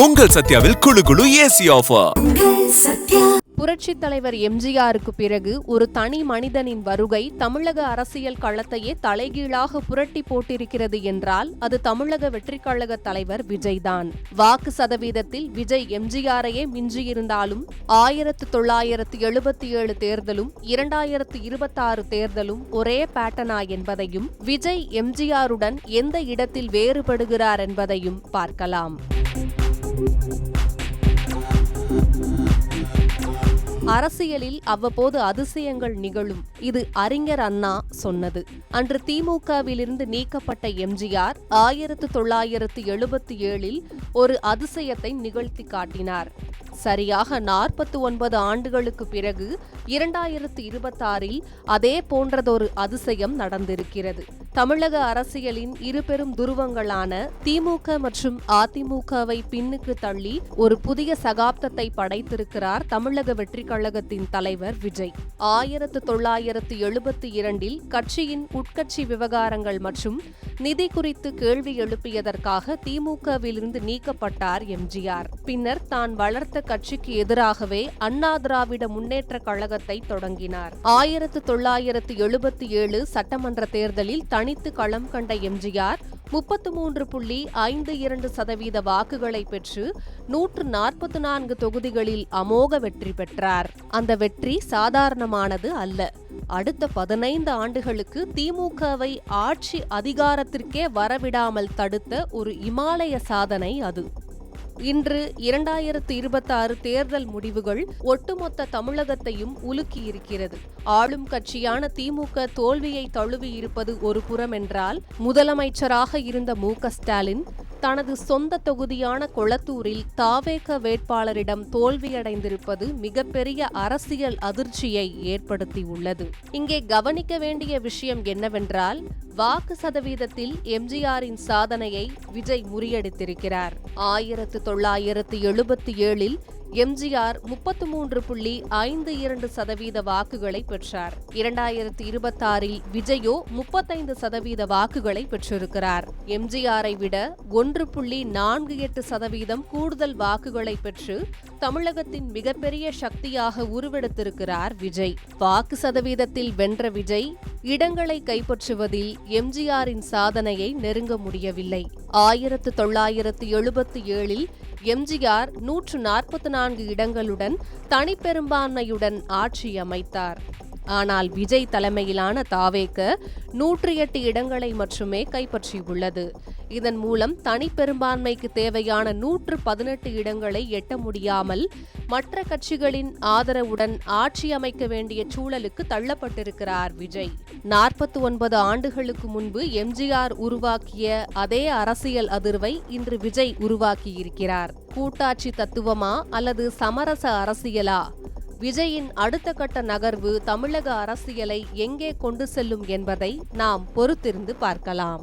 உங்கள் சத்யாவில் குளு குளு ஏசி ஆஃபர். புரட்சித் தலைவர் எம்ஜிஆருக்கு பிறகு ஒரு தனி மனிதனின் வருகை தமிழக அரசியல் களத்தையே தலைகீழாக புரட்டி போட்டிருக்கிறது என்றால் அது தமிழக வெற்றிக் கழக தலைவர் விஜய்தான். வாக்கு சதவீதத்தில் விஜய் எம்ஜிஆரையே மிஞ்சியிருந்தாலும் 1977 தேர்தலும் 2026 தேர்தலும் ஒரே பேட்டர்னா என்பதையும், விஜய் எம்ஜிஆருடன் எந்த இடத்தில் வேறுபடுகிறார் என்பதையும் பார்க்கலாம். அரசியலில் அவ்வப்போது அதிசயங்கள் நிகழும். இது அறிஞர் அண்ணா சொன்னது. அன்று திமுகவிலிருந்து நீக்கப்பட்ட எம்ஜிஆர் 1977 ஒரு அதிசயத்தை நிகழ்த்தி காட்டினார். சரியாக 49 ஆண்டுகளுக்கு பிறகு 2026 அதே போன்றதொரு அதிசயம் நடந்திருக்கிறது. தமிழக அரசியலின் இரு பெரும் துருவங்களான திமுக மற்றும் அதிமுகவை பின்னுக்கு தள்ளி ஒரு புதிய சகாப்தத்தை படைத்திருக்கிறார் தமிழக வெற்றிக் கழகத்தின் தலைவர் விஜய். 1972 கட்சியின் உட்கட்சி விவகாரங்கள் மற்றும் நிதி குறித்து கேள்வி எழுப்பியதற்காக திமுகவிலிருந்து நீக்கப்பட்டார் எம்ஜிஆர். பின்னர் தான் வளர்த்த கட்சிக்கு எதிராகவே அண்ணா திராவிட முன்னேற்ற கழகத்தை தொடங்கினார். 1977 சட்டமன்ற தேர்தலில் தனித்து களம் கண்ட எம்ஜிஆர் 33.52% வாக்குகளை பெற்று 144 தொகுதிகளில் அமோக வெற்றி பெற்றார். அந்த வெற்றி சாதாரணமானது அல்ல. அடுத்த 15 ஆண்டுகளுக்கு திமுகவை ஆட்சி அதிகாரத்திற்கே வரவிடாமல் தடுத்த ஒரு இமாலய சாதனை அது. இன்று 2026 தேர்தல் முடிவுகள் ஒட்டுமொத்த தமிழகத்தையும் உலுக்கியிருக்கிறது. ஆளும் கட்சியான திமுக தோல்வியை தழுவி இருப்பது ஒரு புறமென்றால், முதலமைச்சராக இருந்த மு.க. ஸ்டாலின் தனது சொந்த தொகுதியான கொளத்தூரில் தாவேக வேட்பாளரிடம் தோல்வியடைந்திருப்பது மிகப்பெரிய அரசியல் அதிர்ச்சியை ஏற்படுத்தியுள்ளது. இங்கே கவனிக்க வேண்டிய விஷயம் என்னவென்றால், வாக்கு சதவீதத்தில் எம்ஜிஆரின் சாதனையை விஜய் முறியடித்திருக்கிறார். 1977 எம்ஜிஆர் 33.52% வாக்குகளை பெற்றார். 2026 விஜயோ 35% வாக்குகளை பெற்றிருக்கிறார். எம்ஜிஆரை விட 1.48% கூடுதல் வாக்குகளை பெற்று தமிழகத்தின் மிகப்பெரிய சக்தியாக உருவெடுத்திருக்கிறார் விஜய். வாக்கு சதவீதத்தில் வென்ற விஜய் இடங்களை கைப்பற்றுவதில் எம்ஜிஆரின் சாதனையை நெருங்க முடியவில்லை. 1977 எம்ஜிஆர் 144 இடங்களுடன் தனிப்பெரும்பான்மையுடன் ஆட்சி அமைத்தார். ஆனால் விஜய் தலைமையிலான தாவேக 108 இடங்களை மட்டுமே கைப்பற்றியுள்ளது. இதன் மூலம் தனிப்பெரும்பான்மைக்கு தேவையான 118 இடங்களை எட்ட முடியாமல் மற்ற கட்சிகளின் ஆதரவுடன் ஆட்சி அமைக்க வேண்டிய சூழலுக்கு தள்ளப்பட்டிருக்கிறார் விஜய். 49 ஆண்டுகளுக்கு முன்பு எம்ஜிஆர் உருவாக்கிய அதே அரசியல் அதிர்வை இன்று விஜய் உருவாக்கியிருக்கிறார். கூட்டாட்சி தத்துவமா அல்லது சமரச அரசியலா? விஜயின் அடுத்த கட்ட நகர்வு தமிழக அரசியலை எங்கே கொண்டு செல்லும் என்பதை நாம் பொறுத்திருந்து பார்க்கலாம்.